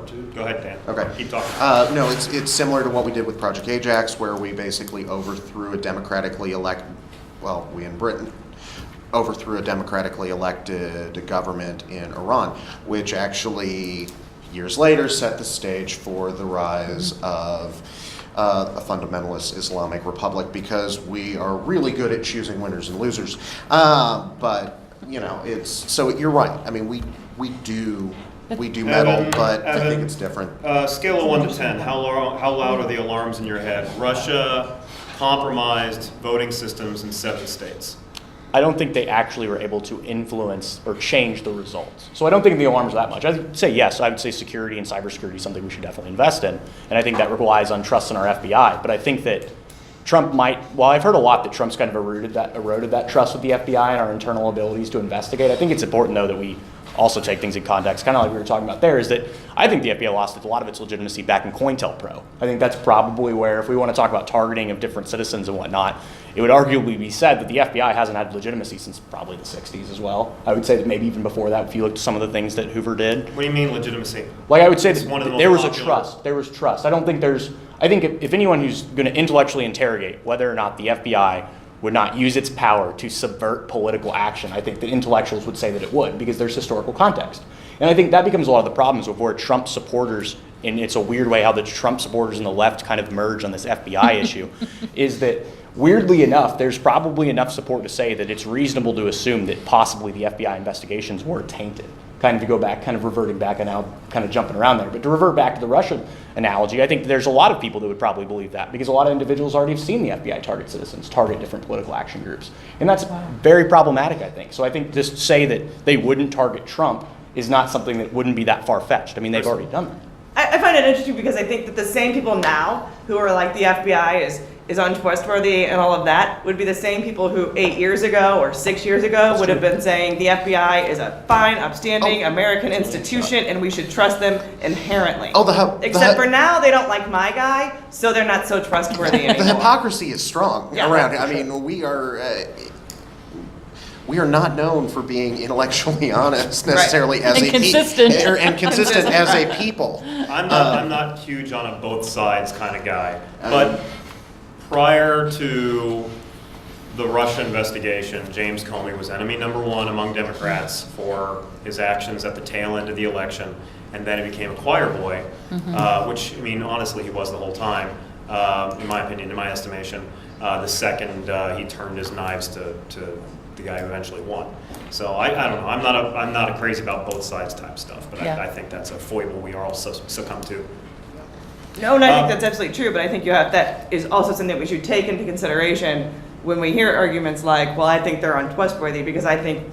part two. Go ahead, Dan. Okay. Keep talking. No, it's similar to what we did with Project Ajax, where we basically overthrew a democratically elected, well, we in Britain overthrew a democratically elected government in Iran, which actually years later set the stage for the rise of a fundamentalist Islamic republic, because we are really good at choosing winners and losers. But you know, it's so you're right. I mean, we do meddle, but I think it's different. Scale of 1 to 10. How loud are the alarms in your head? Russia compromised voting systems in 7 states. I don't think they actually were able to influence or change the results. So I don't think the alarms are that much. I'd say yes, I would say security and cybersecurity is something we should definitely invest in. And I think that relies on trust in our FBI. But I think that Trump might, well, I've heard a lot that Trump's kind of eroded that trust with the FBI and our internal abilities to investigate. I think it's important, though, that we also take things in context, kind of like we were talking about there, is that I think the FBI lost a lot of its legitimacy back in COINTELPRO. I think that's probably where, if we want to talk about targeting of different citizens and whatnot, it would arguably be said that the FBI hasn't had legitimacy since probably the 60s as well. I would say that maybe even before that, if you look at some of the things that Hoover did. What do you mean legitimacy? Like I would say that there was popular. a trust. There was trust. I think if anyone who's going to intellectually interrogate whether or not the FBI would not use its power to subvert political action, I think the intellectuals would say that it would, because there's historical context. And I think that becomes a lot of the problems with where Trump supporters, and it's a weird way how the Trump supporters and the left kind of merge on this FBI issue, is that weirdly enough, there's probably enough support to say that it's reasonable to assume that possibly the FBI investigations were tainted. Kind of to go back, kind of reverting back, and now kind of jumping around there. But to revert back to the Russia analogy, I think there's a lot of people that would probably believe that, because a lot of individuals already have seen the FBI target citizens, target different political action groups. And that's very problematic, I think. So I think just to say that they wouldn't target Trump is not something that wouldn't be that far-fetched. I mean, they've already done that. I find it interesting because I think that the same people now who are like the FBI is untrustworthy and all of that would be the same people who 8 years ago or 6 years ago would have been saying the FBI is a fine, upstanding American institution and we should trust them inherently. Except for now, they don't like my guy, so they're not so trustworthy anymore. The hypocrisy is strong around it. I mean, we are not known for being intellectually honest necessarily as consistent as a people. I'm not huge on a both sides kind of guy, but prior to the Russia investigation, James Comey was enemy number 1 among Democrats for his actions at the tail end of the election, and then he became a choir boy, which, I mean, honestly, he was the whole time, in my opinion, in my estimation. The second he turned his knives to the guy who eventually won. So I don't know. I'm not a crazy about both sides type stuff, but I think that's a foible we are all succumb to. No, and I think that's absolutely true, but I think that is also something that we should take into consideration when we hear arguments like, well, I think they're untrustworthy, because I think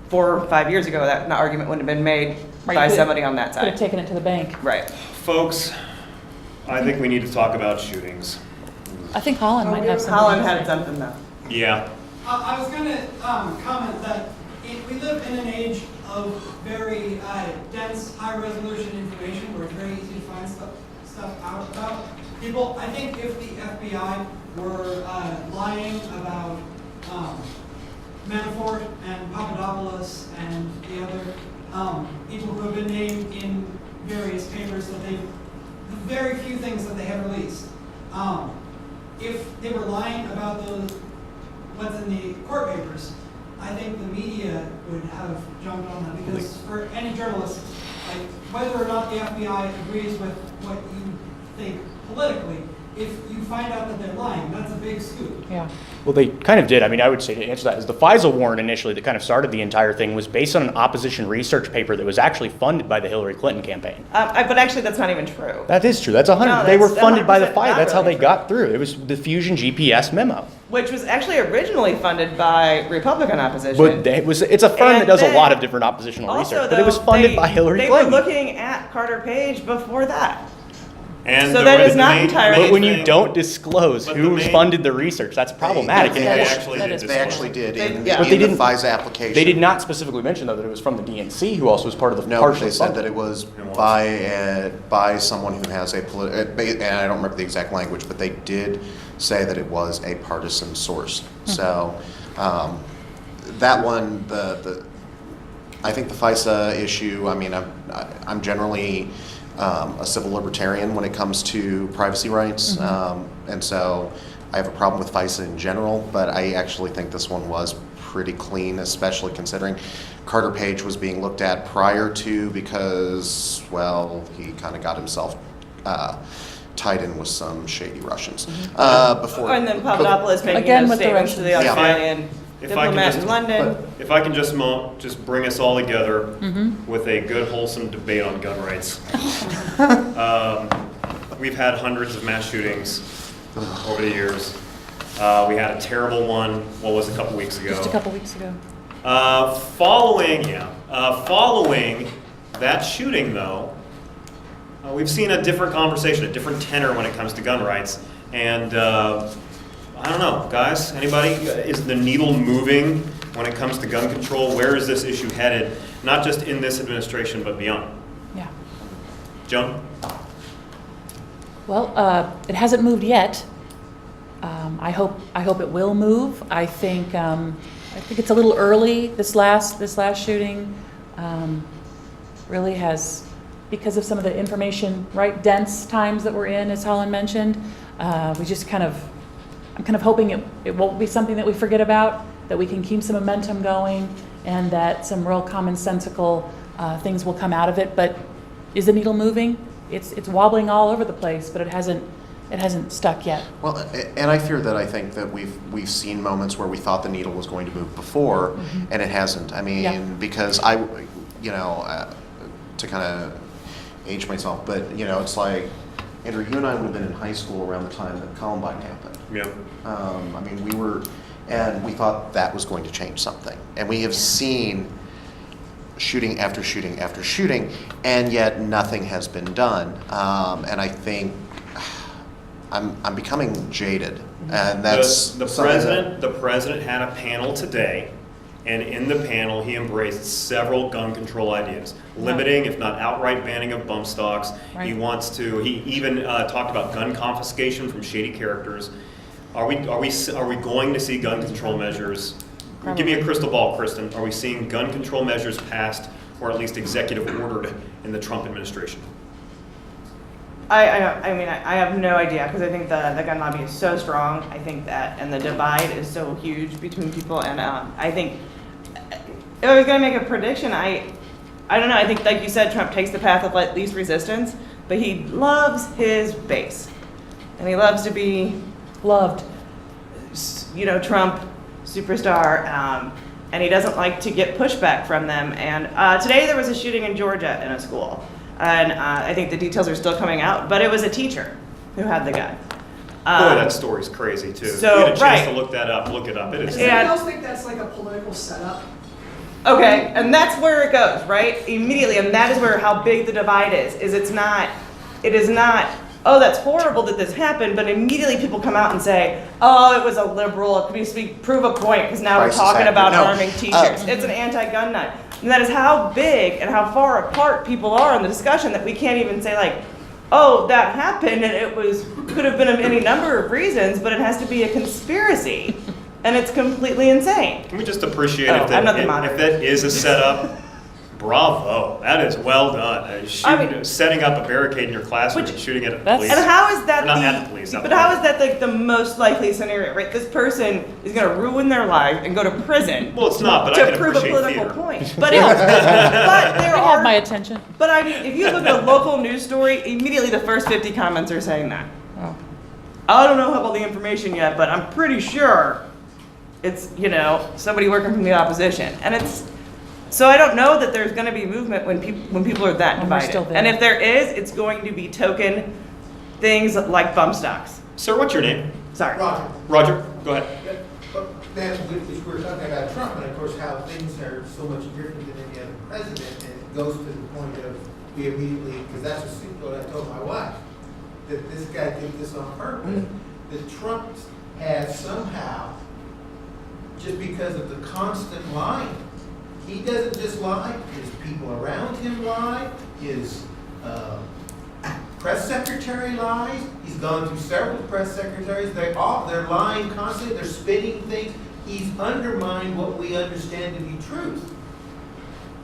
4 or 5 years ago that argument wouldn't have been made by somebody on that side. Could have taken it to the bank. Right. Folks, I think we need to talk about shootings. I think Holland might have something. Holland had something though. Yeah. I was going to comment that we live in an age of very dense, high-resolution information where it's very easy to find stuff out about people. I think if the FBI were lying about Manafort and Papadopoulos and the other people who have been named in various papers, that the very few things that they have released, if they were lying about what's in the court papers, I think the media would have jumped on that, because for any journalist, like whether or not the FBI agrees with what you think politically, if you find out that they're lying, that's a big scoop. Yeah. Well, they kind of did. I mean, I would say to answer that is the FISA warrant initially that kind of started the entire thing was based on an opposition research paper that was actually funded by the Hillary Clinton campaign. But actually, that's not even true. That is true. That's 100. No, they were that's funded by the 100% FISA. That's how really they got through. It was the Fusion GPS memo. Which was actually originally funded by Republican opposition. But it's a firm that does a lot of different oppositional also, research. But it was funded by Hillary Clinton. They were looking at Carter Page before that. And so that is not entirely. But when you don't disclose who funded the research, that's problematic. They actually did in the FISA application. They did not specifically mention, though, that it was from the DNC, who also was part of the partial. They said that it was by someone who has a political, and I don't remember the exact language, but they did say that it was a partisan source. So that one, I think the FISA issue, I mean, I'm generally a civil libertarian when it comes to privacy rights, and so I have a problem with FISA in general, but I actually think this one was pretty clean, especially considering Carter Page was being looked at prior to, because, well, he kind of got himself tied in with some shady Russians before. And then Papadopoulos making Again those with the statements to the Russians. Australian If I can diplomat just- in London. If I can just bring us all together with a good, wholesome debate on gun rights. We've had hundreds of mass shootings over the years. We had a terrible one, what was it, a couple weeks ago? Just a couple weeks ago. Following that shooting, though, we've seen a different conversation, a different tenor when it comes to gun rights. And I don't know, guys, anybody? Is the needle moving when it comes to gun control? Where is this issue headed? Not just in this administration, but beyond. Yeah. Joan? Well, it hasn't moved yet. I hope it will move. I think it's a little early. This last shooting really has, because of some of the information, right, dense times that we're in, as Holland mentioned. We just I'm kind of hoping it won't be something that we forget about, that we can keep some momentum going, and that some real commonsensical things will come out of it. But is the needle moving? It's wobbling all over the place, but it hasn't stuck yet. Well, and I fear that I think that we've seen moments where we thought the needle was going to move before, and it hasn't. I mean, because to kind of age myself, but it's like, Andrew, you and I would have been in high school around the time that Columbine happened. Yeah. I mean, we thought that was going to change something, and we have seen shooting after shooting after shooting, and yet nothing has been done. And I think I'm becoming jaded, and that's the president had a panel today, and in the panel he embraced several gun control ideas, limiting, if not outright banning of bump stocks. Right. He even talked about gun confiscation from shady characters. Are we going to see gun control measures? Probably. Give me a crystal ball, Kristen. Are we seeing gun control measures passed, or at least executive ordered, in the Trump administration? I mean, I have no idea, because I think the gun lobby is so strong. I think that, and the divide is so huge between people, and I think, if I was going to make a prediction, I don't know, I think, like you said, Trump takes the path of least resistance, but he loves his base, and he loves to be Loved. Trump superstar, and he doesn't like to get pushback from them. And today there was a shooting in Georgia in a school, and I think the details are still coming out, but it was a teacher who had the gun. Boy, that story's crazy too. So, you had a chance right. to look it up. It is. Does anyone else think that's like a political setup? Okay, and that's where it goes, right? Immediately, and that is where how big the divide is it is not, oh, that's horrible that this happened, but immediately people come out and say, oh, it was a liberal, we prove a point, because now we're Crisis talking actor. about No. arming teachers. It's an anti-gun nut. And that is how big and how far apart people are in the discussion that we can't even say oh, that happened and could have been of any number of reasons, but it has to be a conspiracy. And it's completely insane. Can we just appreciate Oh, if I'm not the that moderator. is a setup? Bravo, that is well done. Setting up a barricade in your classroom and shooting at a police. And how is that Not at the police, not but the how police. is that the most likely scenario, right? This person is going to ruin their life and go to prison. Well, it's not, but I to can prove a appreciate political theater. point. But but there They are. have my attention. But I mean, if you look at a local news story, immediately the first 50 comments are saying that. Oh. I don't know about the information yet, but I'm pretty sure it's somebody working from the opposition, and it's. So I don't know that there's going to be movement when people are that When we're divided. still there. And if there is, it's going to be token things like bump stocks. Sir, what's your name? Sorry. Roger. Roger, go ahead. But then we're talking about Trump, and of course how things are so much different than any other president, and it goes to the point of we immediately, because that's what I told my wife, that this guy did this on purpose, that Trump has somehow, just because of the constant lying, he doesn't just lie, his people around him lie, his press secretary lies, he's gone through several press secretaries, they're lying constantly, they're spinning things, he's undermined what we understand to be truth.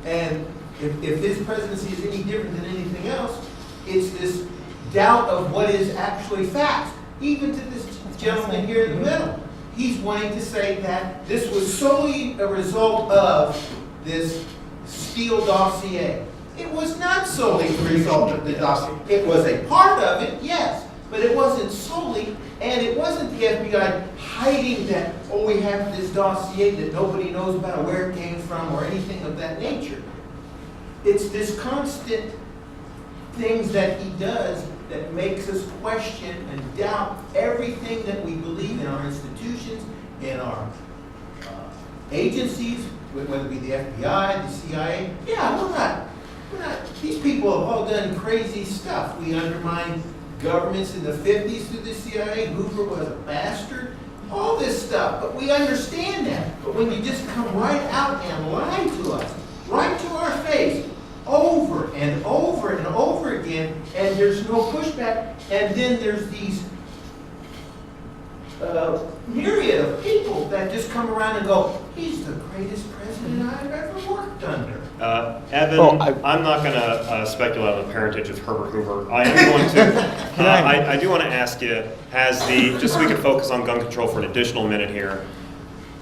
And if his presidency is any different than anything else, It's this doubt of what is actually facts. Even to this gentleman here in the middle, he's wanting to say that this was solely a result of this Steele dossier. It was not solely the result of the dossier. It was a part of it, yes, but it wasn't solely, and it wasn't the FBI hiding that, oh, we have this dossier that nobody knows about, where it came from, or anything of that nature. It's this constant things that he does that makes us question and doubt everything that we believe in our institutions, in our agencies, whether it be the FBI, the CIA. Yeah, we're not, these people have all done crazy stuff. We undermined governments in the 50s through the CIA. Hoover was a bastard. All this stuff, but we understand that. But when you just come right out and lie to us, right to our face, over and over and over again, and there's no pushback, and then there's these myriad of people that just come around and go, he's the greatest president I've ever worked under. Evan, I'm not going to speculate on the parentage of Herbert Hoover. I am going to. I do want to ask you: just so we can focus on gun control for an additional minute here,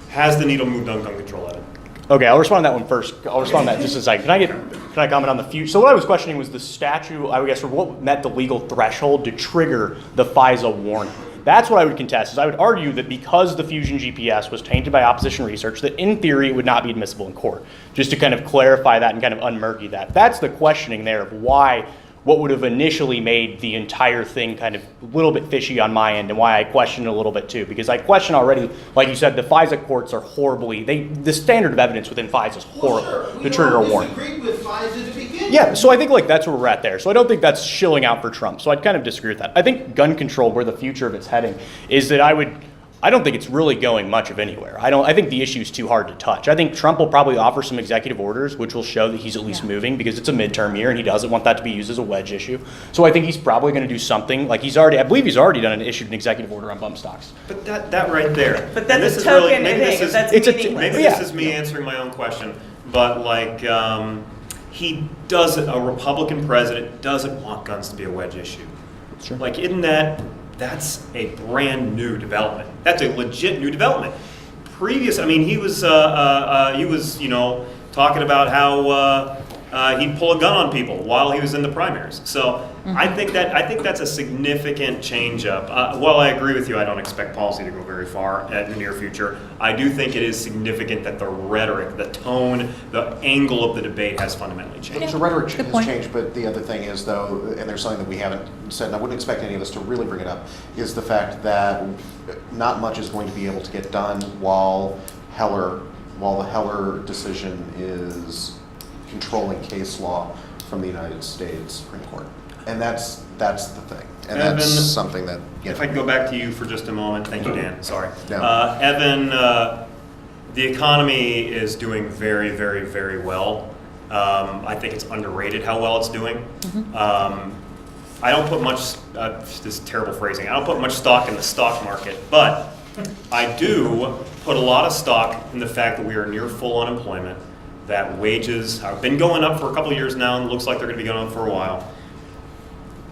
has the needle moved on gun control, Evan? Okay, I'll respond to that one first. I'll respond to that in just a second. Can I comment on the future? So what I was questioning was the statute, I guess, or what met the legal threshold to trigger the FISA warning. That's what I would contest, is I would argue that because the Fusion GPS was tainted by opposition research, that in theory it would not be admissible in court. Just to kind of clarify that and kind of unmurky that. That's the questioning there of why, what would have initially made the entire thing kind of a little bit fishy on my end, and why I questioned it a little bit too. Because I question already, like you said, the FISA courts are horribly, the standard of evidence within FISA is horrible to trigger a warrant. We disagreed with FISA to begin with. Yeah, so I think like that's where we're at there. So I don't think that's shilling out for Trump. So I'd kind of disagree with that. I think gun control, where the future of it's heading, is that I don't think it's really going much of anywhere. I think the issue is too hard to touch. I think Trump will probably offer some executive orders, which will show that he's at least moving, because it's a midterm year and he doesn't want that to be used as a wedge issue. So I think he's probably going to do something like I believe he's already issued an executive order on bump stocks. But that right there. But that's a token thing. Maybe this is me answering my own question. But like, a Republican president doesn't want guns to be a wedge issue. Sure. Like, that's a brand new development. That's a legit new development. He was talking about how he'd pull a gun on people while he was in the primaries. So I think that's a significant change up. While I agree with you, I don't expect policy to go very far in the near future. I do think it is significant that the rhetoric, the tone, the angle of the debate has fundamentally changed. So rhetoric has changed, but the other thing is, though, and there's something that we haven't said, and I wouldn't expect any of us to really bring it up, is the fact that not much is going to be able to get done while the Heller decision is controlling case law from the United States Supreme Court. And that's the thing. And Evan, that's something that, if I can go back to you for just a moment. Thank you, Dan. Sorry. No. Evan, the economy is doing very, very, very well. I think it's underrated how well it's doing. I don't put much, this is terrible phrasing, I don't put much stock in the stock market, but I do put a lot of stock in the fact that we are near full unemployment, that wages have been going up for a couple of years now, and it looks like they're going to be going up for a while.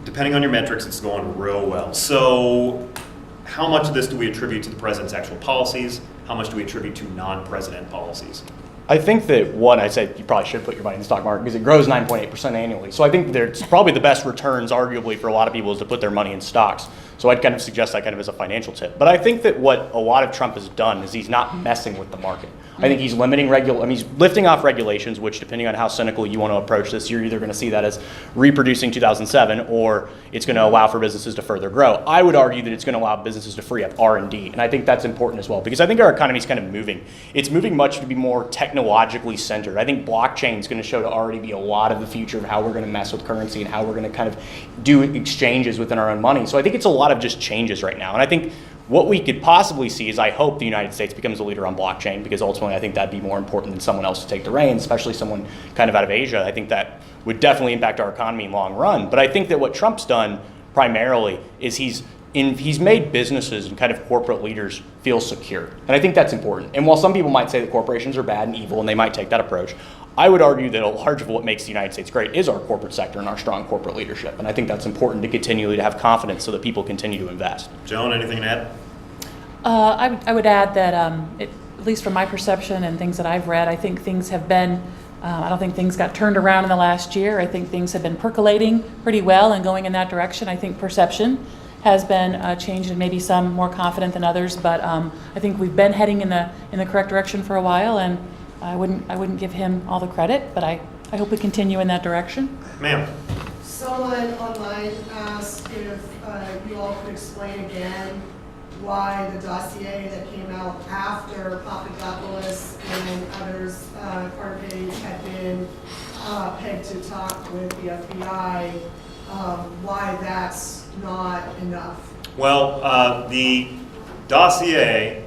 Depending on your metrics, it's going real well. So how much of this do we attribute to the president's actual policies? How much do we attribute to non-president policies? I think that I said you probably should put your money in the stock market because it grows 9.8% annually. So I think it's probably the best returns, arguably, for a lot of people is to put their money in stocks. So I'd kind of suggest that kind of as a financial tip. But I think that what a lot of Trump has done is he's not messing with the market. I think he's limiting he's lifting off regulations, which, depending on how cynical you want to approach this, you're either going to see that as reproducing 2007, or it's going to allow for businesses to further grow. I would argue that it's going to allow businesses to free up R&D, and I think that's important as well, because I think our economy is kind of moving. It's moving much to be more technologically centered. I think blockchain is going to show to already be a lot of the future of how we're going to mess with currency and how we're going to kind of do exchanges within our own money. So I think it's a lot of just changes right now, and I think what we could possibly see is I hope the United States becomes a leader on blockchain, because ultimately I think that'd be more important than someone else to take the reins, especially someone kind of out of Asia. I think that would definitely impact our economy in the long run. But I think that what Trump's done primarily is he's made businesses and kind of corporate leaders feel secure. And I think that's important. And while some people might say that corporations are bad and evil and they might take that approach, I would argue that a large of what makes the United States great is our corporate sector and our strong corporate leadership. And I think that's important to continually to have confidence so that people continue to invest. Joan, anything to add? I would add that, at least from my perception and things that I've read, I think things have been, I don't think things got turned around in the last year. I think things have been percolating pretty well and going in that direction. I think perception has been changed and maybe some more confident than others, but I think we've been heading in the correct direction for a while, and I wouldn't give him all the credit, but I hope we continue in that direction. Ma'am. Someone online asked if you all could explain again why the dossier that came out after Papadopoulos and others, Carter Page, had been pegged to talk with the FBI, why that's not enough. Well, the dossier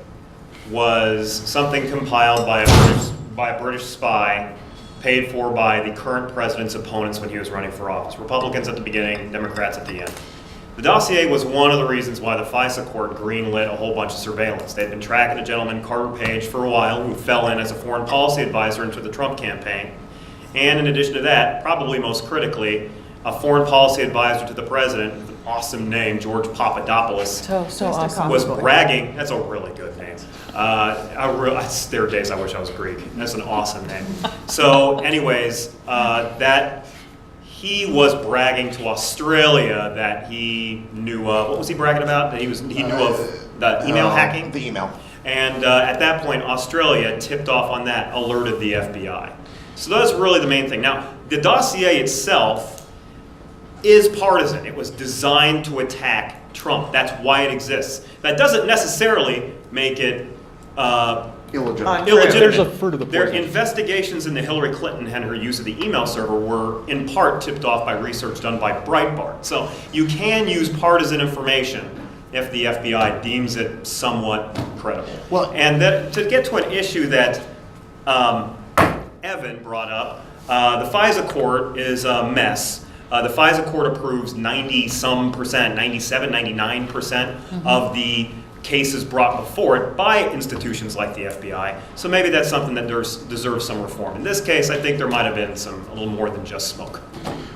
was something compiled by a British spy paid for by the current president's opponents when he was running for office. Republicans at the beginning, Democrats at the end. The dossier was one of the reasons why the FISA Court greenlit a whole bunch of surveillance. They'd been tracking a gentleman, Carter Page, for a while, who fell in as a foreign policy advisor into the Trump campaign. And in addition to that, probably most critically, a foreign policy advisor to the president, with an awesome name, George Papadopoulos, So awesome. was bragging. That's a really good name. There are days I wish I was Greek. That's an awesome name. So anyways, that he was bragging to Australia that he knew of. What was he bragging about? That he knew of the email hacking? The email. And at that point, Australia tipped off on that, alerted the FBI. So that's really the main thing. Now, the dossier itself is partisan. It was designed to attack Trump. That's why it exists. That doesn't necessarily make it Illegitimate. There's a fruit of the Their poison. investigations into Hillary Clinton and her use of the email server were in part tipped off by research done by Breitbart. So you can use partisan information if the FBI deems it somewhat credible. Well- And that, to get to an issue that Evan brought up, the FISA Court is a mess. The FISA Court approves 90-some%, 97, 99% of the cases brought before it by institutions like the FBI. So maybe that's something that deserves some reform. In this case, I think there might have been a little more than just smoke.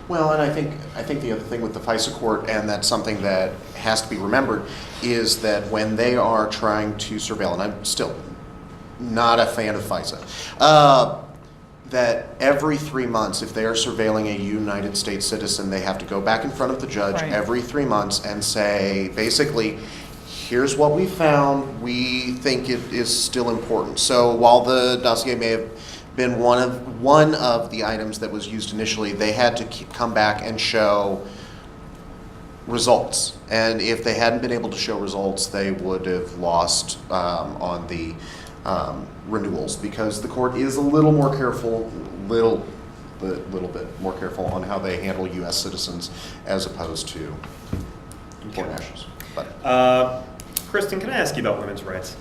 Well, and I think the other thing with the FISA Court, and that's something that has to be remembered, is that when they are trying to surveil, and I'm still not a fan of FISA, that every 3 months, if they are surveilling a United States citizen, they have to go back in front of the judge Right. every 3 months and say, basically, here's what we found, we think it is still important. So while the dossier may have been one of the items that was used initially, they had to come back and show results. And if they hadn't been able to show results, they would have lost on the renewals, because the court is a little more careful, little bit more careful on how they handle U.S. citizens as opposed to foreign nationals. But Christen, can I ask you about women's rights?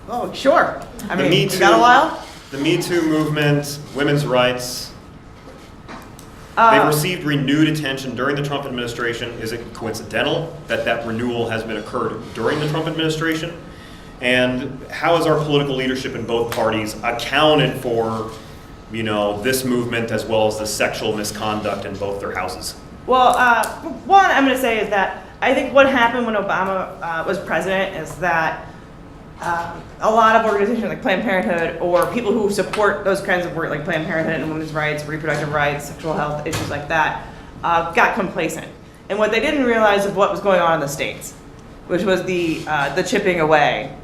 Oh, sure. I The mean, Me you Too- got a while? The Me Too movement, women's rights, they've received renewed attention during the Trump administration. Is it coincidental that that renewal has been occurred during the Trump administration? And how has our political leadership in both parties accounted for, this movement as well as the sexual misconduct in both their houses? Well, one I'm going to say is that I think what happened when Obama was president is that a lot of organizations like Planned Parenthood, or people who support those kinds of work like Planned Parenthood and women's rights, reproductive rights, sexual health, issues like that, got complacent. And what they didn't realize is what was going on in the States, which was the chipping away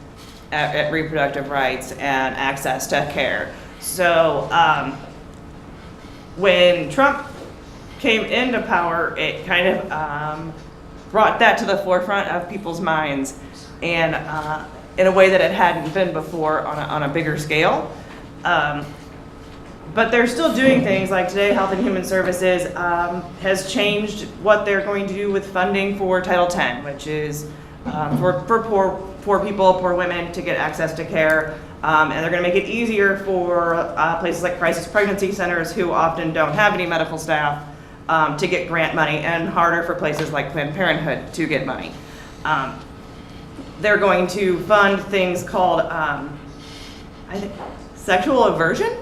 at reproductive rights and access to care. So when Trump came into power, it kind of brought that to the forefront of people's minds, and in a way that it hadn't been before on a bigger scale. But they're still doing things like today, Health and Human Services has changed what they're going to do with funding for Title X, which is for poor people, poor women to get access to care. And they're going to make it easier for places like crisis pregnancy centers, who often don't have any medical staff, to get grant money, and harder for places like Planned Parenthood to get money. They're going to fund things called, I think, sexual aversion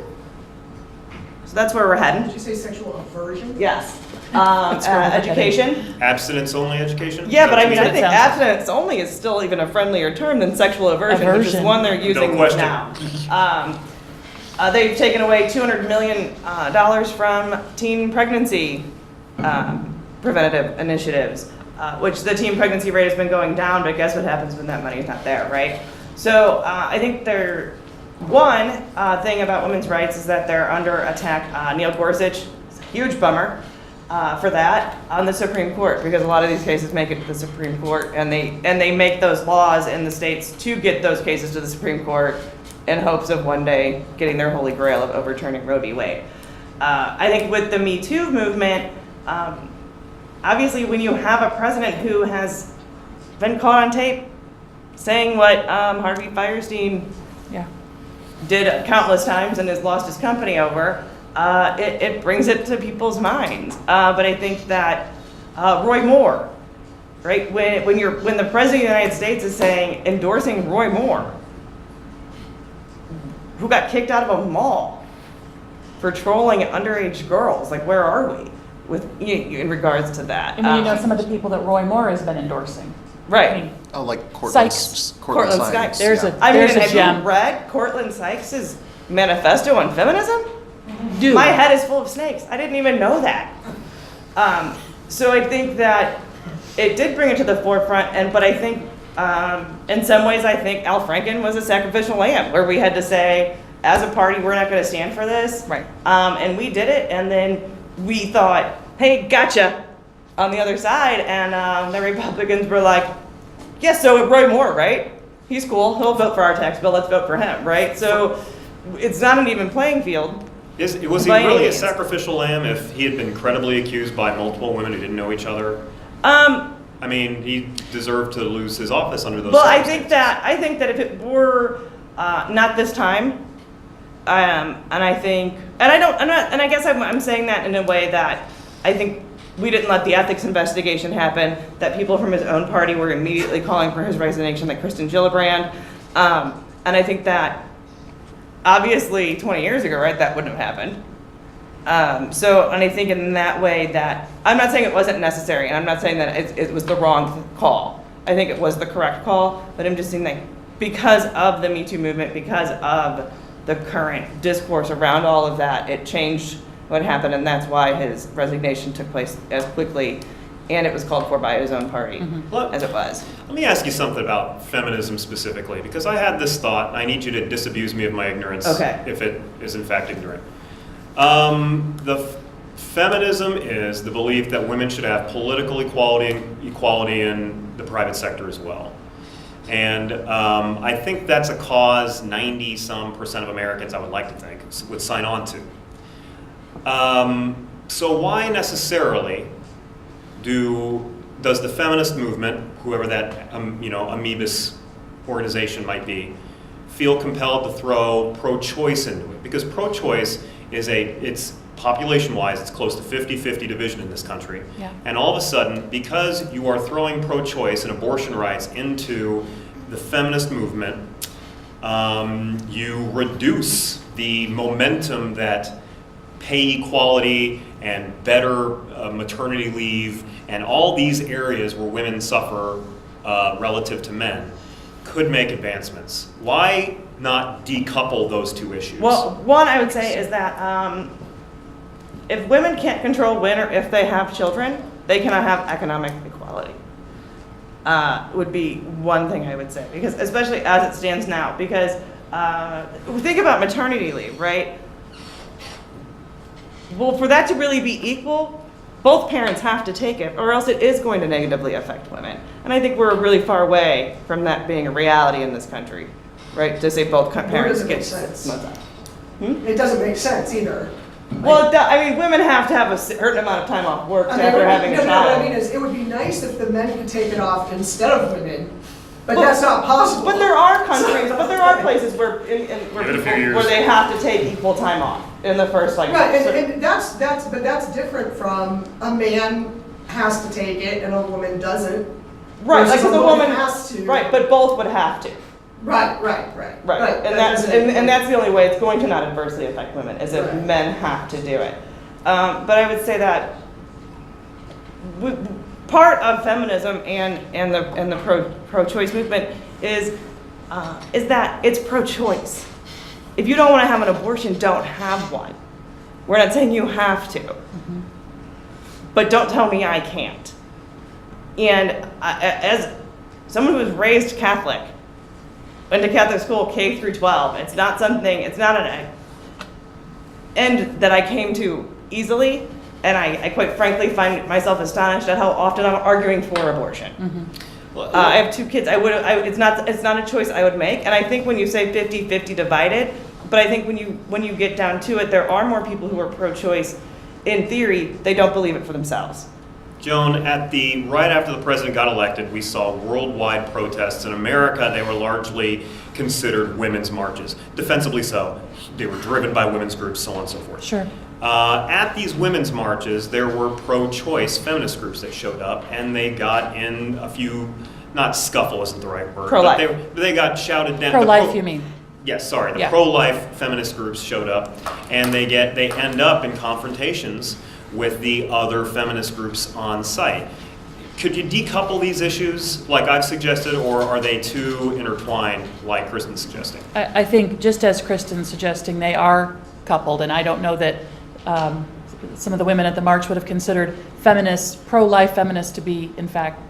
that's where we're heading. Did you say sexual aversion? Yes. That's where we're heading. Education. Abstinence-only education? Yeah, Is but that I mean, what I you think sounds like. abstinence only is still even a friendlier term than sexual aversion, which is Aversion. one they're using question. now. They've taken away $200 million from teen pregnancy preventative initiatives, which the teen pregnancy rate has been going down, but guess what happens when that money is not there, right? So I think one thing about women's rights is that they're under attack. Neil Gorsuch is a huge bummer for that on the Supreme Court, because a lot of these cases make it to the Supreme Court, and they make those laws in the states to get those cases to the Supreme Court in hopes of one day getting their holy grail of overturning Roe v. Wade. I think with the Me Too movement, obviously when you have a president who has been caught on tape saying what Harvey Fierstein Yeah. did countless times and has lost his company over, it brings it to people's minds. But I think that Roy Moore, right? When the president of the United States is endorsing Roy Moore, who got kicked out of a mall for trolling underage girls, like where are we in regards to that? And you know some of the people that Roy Moore has been endorsing. Right. I mean, Oh, like Sykes. Cortland Sykes. There's yeah. a I mean, there's a have gem. you read Cortland Sykes' manifesto on feminism? Dude. My head is full of snakes. I didn't even know that. So I think that it did bring it to the forefront, but I think in some ways I think Al Franken was a sacrificial lamb, where we had to say, as a party, we're not going to stand for this. Right. And we did it, and then we thought, hey, gotcha, on the other side, and the Republicans were like, yeah, so Roy Moore, right? He's cool. He'll vote for our tax bill. Let's vote for him, right? So it's not an even playing field. Was he By any really a means. sacrificial lamb if he had been credibly accused by multiple women who didn't know each other? I mean, he deserved to lose his office under those Well, I circumstances. think that if it were not this time, and I guess I'm saying that in a way that I think we didn't let the ethics investigation happen, that people from his own party were immediately calling for his resignation, like Kristen Gillibrand, and I think that obviously 20 years ago, right, that wouldn't have happened. And I think in that way that, I'm not saying it wasn't necessary, and I'm not saying that it was the wrong call. I think it was the correct call, but I'm just saying that because of the Me Too movement, because of the current discourse around all of that, it changed what happened, and that's why his resignation took place as quickly, and it was called for by his own party, Well, as it was. Let me ask you something about feminism specifically, because I had this thought, and I need you to disabuse me of my ignorance, Okay. if it is in fact ignorant. Feminism is the belief that women should have political equality in the private sector as well. And I think that's a cause 90-some% of Americans, I would like to think, would sign on to. So why necessarily does the feminist movement, whoever that amoebus organization might be, feel compelled to throw pro-choice into it? Because pro-choice it's population-wise, it's close to 50-50 division in this country. Yeah. And all of a sudden, because you are throwing pro-choice and abortion rights into the feminist movement, you reduce the momentum that pay equality and better maternity leave and all these areas where women suffer relative to men could make advancements. Why not decouple those two issues? Well, one I would say is that if women can't control when or if they have children, they cannot have economic equality. Would be one thing I would say, because especially as it stands now, because think about maternity leave, right? Well, for that to really be equal, both parents have to take it, or else it is going to negatively affect women. And I think we're really far away from that being a reality in this country, right? To say both parents doesn't get make sense. 6 months off. It doesn't make sense either. Well, women have to have a certain amount of time off work after having a What I child. mean is, it would be nice if the men could take it off instead of women, but that's not possible. But there are countries, there are places where where they have to take equal time off in the first Right, and that's different from a man has to take it and a woman doesn't. right, like versus the a woman has to. right, but both would have to. Right. Right, and that's the only way it's going to not adversely affect women, is if Right. men have to do it. But I would say that part of feminism and the pro-choice movement is that it's pro-choice. If you don't want to have an abortion, don't have one. We're not saying you have to, but don't tell me I can't. And as someone who was raised Catholic, went to Catholic school K through 12, it's not an end that I came to easily, and I quite frankly find myself astonished at how often I'm arguing for abortion. I have 2 kids. It's not a choice I would make, and I think when you say 50-50 divided, but I think when you get down to it, there are more people who are pro-choice. In theory, they don't believe it for themselves. Joan, right after the president got elected, we saw worldwide protests. In America, they were largely considered women's marches, defensibly so. They were driven by women's groups, so on and so forth. Sure. At these women's marches, there were pro-choice feminist groups that showed up, and they got in a few, not scuffle isn't the right word, Pro-life. but they got shouted down. Pro-life, you mean? Yes, sorry. The Yeah. pro-life feminist groups showed up, and they end up in confrontations with the other feminist groups on site. Could you decouple these issues like I've suggested, or are they too intertwined like Kristen's suggesting? I think just as Kristen's suggesting, they are coupled, and I don't know that some of the women at the march would have considered feminists, pro-life feminists, to be in fact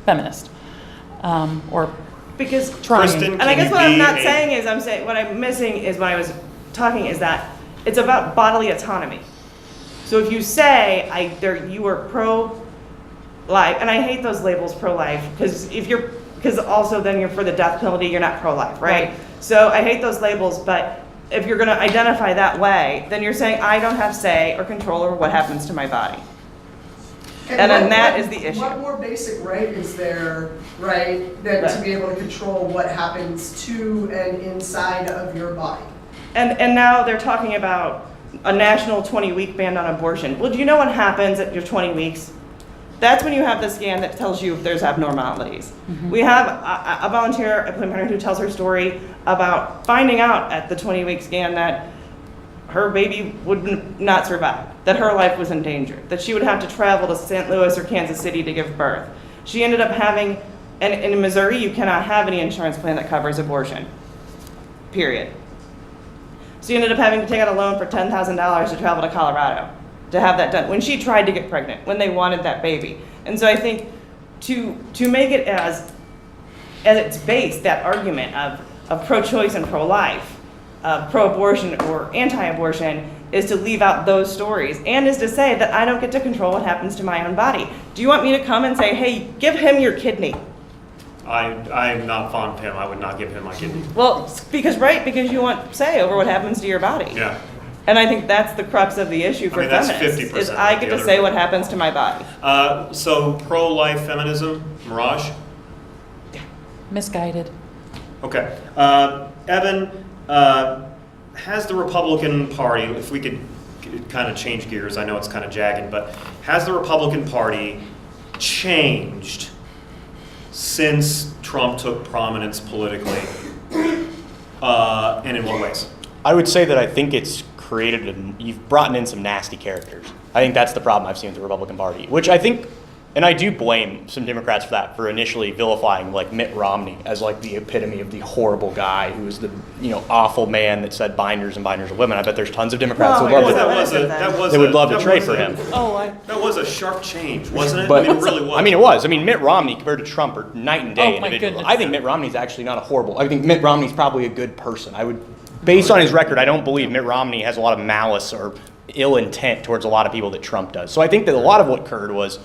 feminist, or Because trying. Kristen, And I can guess you what I'm be not a- saying is, what I'm missing is when I was talking is that it's about bodily autonomy. So if you say you were pro-life, and I hate those labels pro-life, because also then you're for the death penalty, you're not pro-life, right? So I hate those labels, but if you're going to identify that way, then you're saying I don't have say or control over what happens to my body. And then that is the issue. What more basic right is there, right, than to Right. be able to control what happens to and inside of your body? And now they're talking about a national 20-week ban on abortion. Well, do you know what happens at your 20 weeks? That's when you have the scan that tells you if there's abnormalities. We have a volunteer at Planned Parenthood who tells her story about finding out at the 20-week scan that her baby would not survive, that her life was in danger, that she would have to travel to St. Louis or Kansas City to give birth. She ended up having, and in Missouri, you cannot have any insurance plan that covers abortion, period. So you ended up having to take out a loan for $10,000 to travel to Colorado to have that done when she tried to get pregnant, when they wanted that baby. And so I think to make it as its base, that argument of pro-choice and pro-life, pro-abortion or anti-abortion, is to leave out those stories and is to say that I don't get to control what happens to my own body. Do you want me to come and say, hey, give him your kidney? I'm not fond of him. I would not give him my kidney. Well, because you want say over what happens to your body. Yeah. And I think that's the crux of the issue for that's feminists, 50% is I of get the to other say people. what happens to my body. So pro-life feminism, Mirage? misguided. Okay. Evan, has the Republican Party, if we could kind of change gears, I know it's kind of jagged, but has the Republican Party changed since Trump took prominence politically? And in what ways? I would say that I think it's you've brought in some nasty characters. I think that's the problem I've seen with the Republican Party, which I think, and I do blame some Democrats for that, for initially vilifying like Mitt Romney as like the epitome of the horrible guy who was the awful man that said binders and binders of women. I bet there's tons of Democrats Oh, who would love yeah, to. They would love to trade for him. That was a sharp change, wasn't it? But I mean, it really was. I mean, it was. I mean, Mitt Romney compared to Trump are night and day Oh, my individuals. goodness. I think Mitt Romney's actually not a horrible. I think Mitt Romney's probably a good person. Based on his record, I don't believe Mitt Romney has a lot of malice or ill intent towards a lot of people that Trump does. So I think that a lot of what occurred was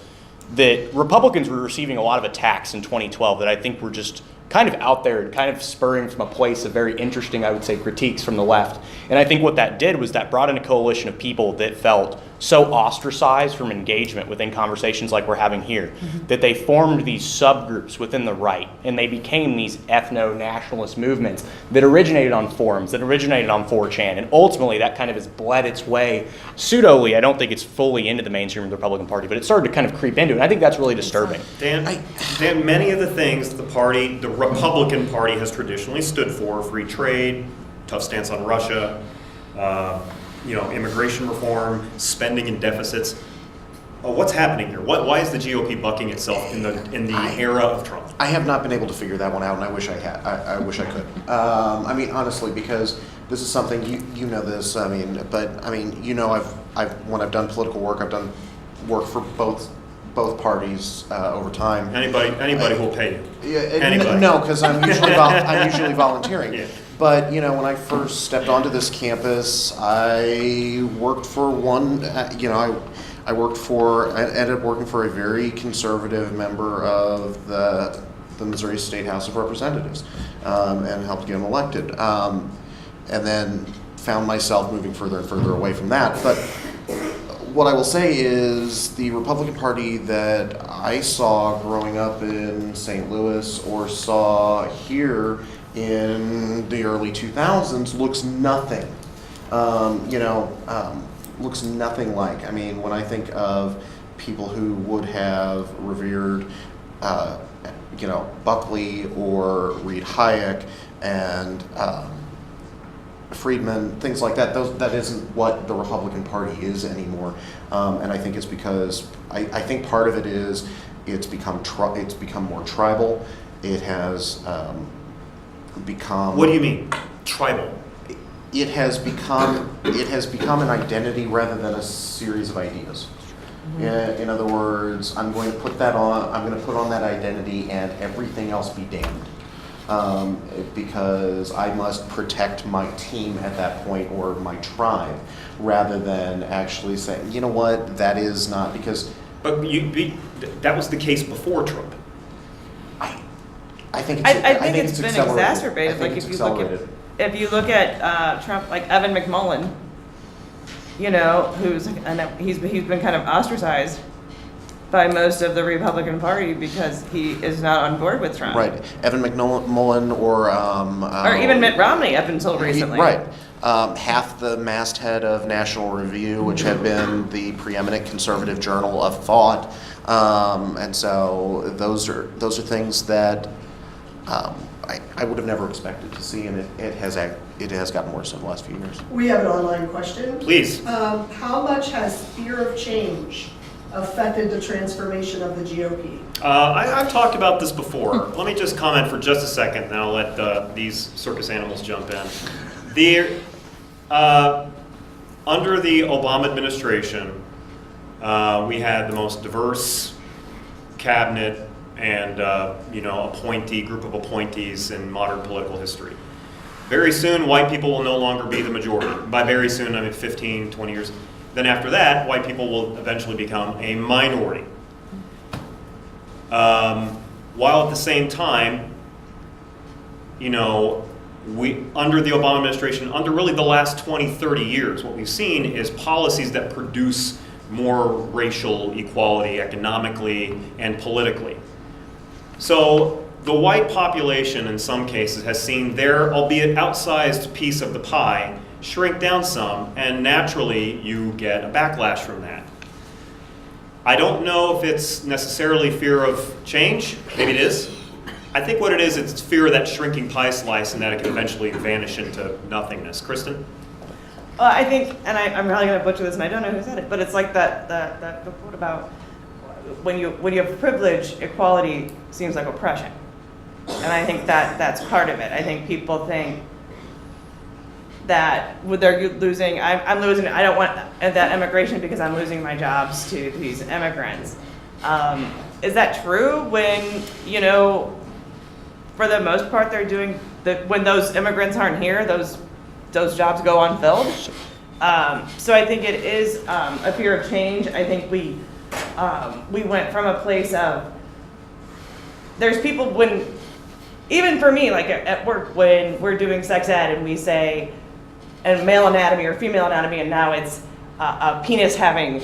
that Republicans were receiving a lot of attacks in 2012 that I think were just kind of out there and kind of spurring from a place of very interesting, I would say, critiques from the left. And I think what that did was that brought in a coalition of people that felt so ostracized from engagement within conversations like we're having here, that they formed these subgroups within the right, and they became these ethno-nationalist movements that originated on forums, that originated on 4chan, and ultimately that kind of has bled its way pseudoly. I don't think it's fully into the mainstream of the Republican Party, but it started to kind of creep into it, and I think that's really disturbing. Dan? many of the things the Republican Party has traditionally stood for, free trade, tough stance on Russia, immigration reform, spending and deficits. What's happening here? Why is the GOP bucking itself in the era of Trump? I have not been able to figure that one out, and I wish I had. I wish I could. Honestly, because this is something you know this. When I've done political work, I've done work for both parties over time. Anybody will pay you. Yeah, Anybody. No, because I'm usually volunteering. Yeah. But when I first stepped onto this campus, I worked for one. I ended up working for a very conservative member of the Missouri State House of Representatives, and helped get him elected. And then found myself moving further and further away from that. But what I will say is the Republican Party that I saw growing up in St. Louis or saw here in the early 2000s looks nothing. Looks nothing like. When I think of people who would have revered, Buckley or Reed Hayek and Friedman, things like that. That isn't what the Republican Party is anymore. And I think it's because I think part of it is it's become more tribal. It has become. What do you mean, tribal? It has become an identity rather than a series of ideas. In other words, I'm going to put on that identity, and everything else be damned, because I must protect my team at that point or my tribe, rather than actually saying, you know what, that is not because. But that was the case before Trump. I think it's been exacerbated. Like if you look at Trump, like Evan McMullin, he's been kind of ostracized by most of the Republican Party because he is not on board with Trump. Right, Evan McMullin or even Mitt Romney up until recently. Right. Half the masthead of National Review, which had been the preeminent conservative journal of thought, and so those are things that I would have never expected to see, and it has gotten worse in the last few years. We have an online question. Please. How much has fear of change affected the transformation of the GOP? I've talked about this before. Let me just comment for just a second, and I'll let these circus animals jump in. Under the Obama administration, we had the most diverse cabinet and group of appointees in modern political history. Very soon, white people will no longer be the majority. By very soon, I mean 15, 20 years. Then after that, white people will eventually become a minority. While at the same time, under the Obama administration, under really the last 20, 30 years, what we've seen is policies that produce more racial equality economically and politically. So the white population in some cases has seen their, albeit outsized piece of the pie, shrink down some, and naturally you get a backlash from that. I don't know if it's necessarily fear of change. Maybe it is. I think what it is, it's fear of that shrinking pie slice and that it can eventually vanish into nothingness. Kristen? Well, I think, and I'm probably going to butcher this, and I don't know who said it, but it's like that quote about when you have privilege, equality seems like oppression, and I think that's part of it. I think people think that they're losing. I'm losing. I don't want that immigration because I'm losing my jobs to these immigrants. Is that true? When for the most part, they're doing when those immigrants aren't here, those jobs go unfilled. So I think it is a fear of change. I think we went from a place of there's people even for me, like at work when we're doing sex ed and we say and male anatomy or female anatomy, and now it's a penis having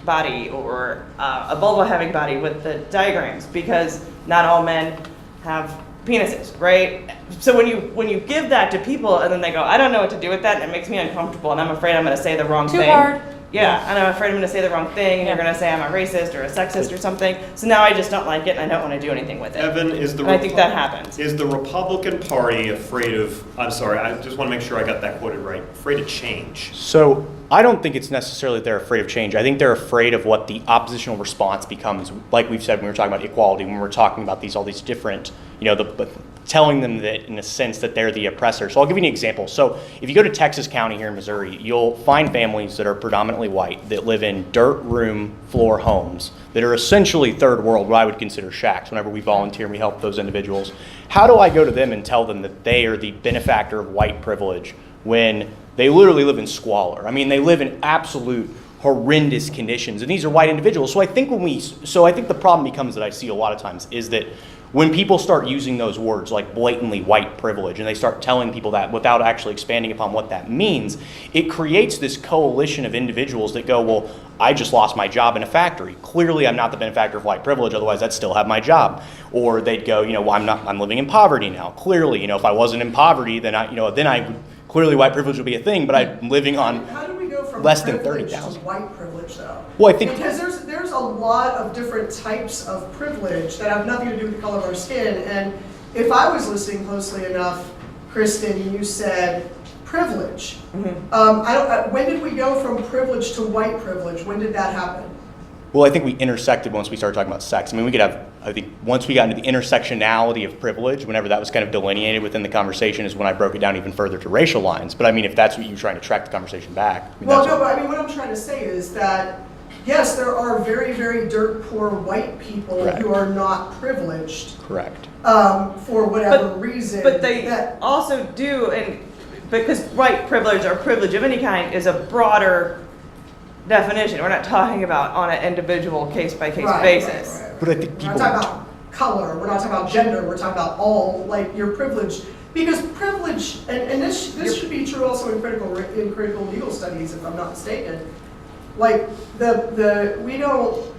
body or a vulva having body with the diagrams because not all men have penises, right? So when you give that to people and then they go, I don't know what to do with that, and it makes me uncomfortable, and I'm afraid I'm going to say the wrong thing. Too hard. Yeah, and I'm afraid I'm gonna say the wrong thing, and you're gonna say I'm a racist or a sexist or something. So now I just don't like it, and I don't want to do anything with it. Evan, and I think that happens. Is the Republican Party afraid of, I'm sorry, I just want to make sure I got that quoted right, afraid of change? So I don't think it's necessarily that they're afraid of change. I think they're afraid of what the oppositional response becomes. Like we've said when we were talking about equality, when we were talking about all these different, telling them that in a sense that they're the oppressor. So I'll give you an example. So if you go to Texas County here in Missouri, you'll find families that are predominantly white that live in dirt room floor homes that are essentially third world, what I would consider shacks whenever we volunteer and we help those individuals. How do I go to them and tell them that they are the benefactor of white privilege when they literally live in squalor? I mean, they live in absolute horrendous conditions, and these are white individuals. So I think the problem becomes that I see a lot of times is that when people start using those words like blatantly white privilege and they start telling people that without actually expanding upon what that means, it creates this coalition of individuals that go, well, I just lost my job in a factory. Clearly, I'm not the benefactor of white privilege, otherwise I'd still have my job. Or they'd go, well, I'm living in poverty now. Clearly, if I wasn't in poverty, then I would, clearly white privilege would be a thing, but I'm living on How do we go from less than privilege to 30,000. white privilege, though? Well, I think because there's a lot of different types of privilege that have nothing to do with the color of our skin. And if I was listening closely enough, Christen, you said privilege. Mm-hmm. When did we go from privilege to white privilege? When did that happen? Well, I think we intersected once we started talking about sex. I mean, I think once we got into the intersectionality of privilege, whenever that was kind of delineated within the conversation is when I broke it down even further to racial lines. But I mean, if that's what you're trying to track the conversation back. But what I'm trying to say is that, yes, there are very, very dirt poor white people Correct. who are not privileged. Correct. For whatever reason. But they also do, and because white privilege or privilege of any kind is a broader definition. We're not talking about on an individual case-by-case basis. Right. But I think people... We're not talking about color, we're not talking about gender, we're talking about all, your privilege. Because privilege, and this should be true also in critical legal studies, if I'm not mistaken. We don't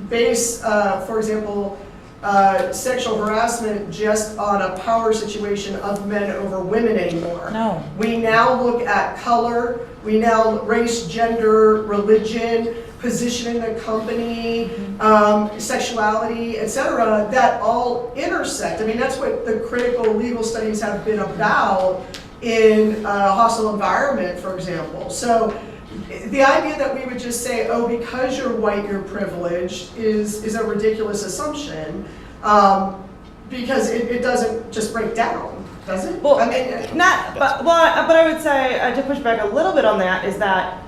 base, for example, sexual harassment just on a power situation of men over women anymore. No. We now look at color, we now race, gender, religion, position in the company, sexuality, etc. that all intersect. I mean, that's what the critical legal studies have been about in a hostile environment, for example. So the idea that we would just say, oh, because you're white, you're privileged is a ridiculous assumption, because it doesn't just break down. Does it? Well, I mean, but I would say, to push back a little bit on that, is that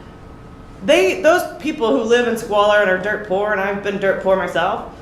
those people who live in squalor and are dirt poor, and I've been dirt poor myself,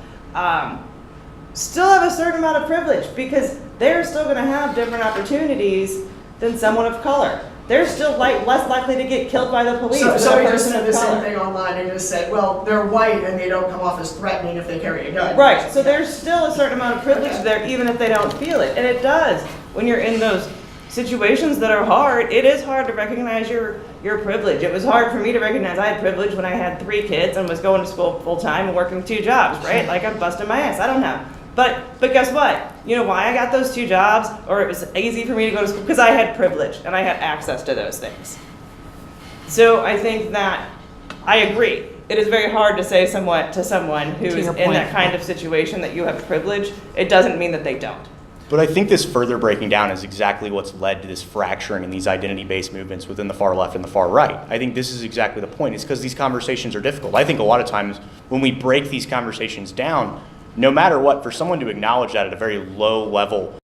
still have a certain amount of privilege because they're still going to have different opportunities than someone of color. They're still less likely to get killed by the police. So than we a just person said of the same color. thing online and just said, well, they're white and they don't come off as threatening if they carry a gun. Right, so there's still a certain amount of privilege there, even if they don't feel it. And it does, when you're in those situations that are hard, it is hard to recognize your privilege. It was hard for me to recognize I had privilege when I had 3 kids and was going to school full time and working 2 jobs, right? Like I'm busting my ass, I don't know. But guess what? You know why I got those 2 jobs, or it was easy for me to go to school? Because I had privilege and I had access to those things. So I think that I agree. It is very hard to say to someone who's your in point. that kind of situation that you have privilege. It doesn't mean that they don't. But I think this further breaking down is exactly what's led to this fracturing in these identity-based movements within the far left and the far right. I think this is exactly the point. It's because these conversations are difficult. I think a lot of times when we break these conversations down, no matter what, for someone to acknowledge that at a very low level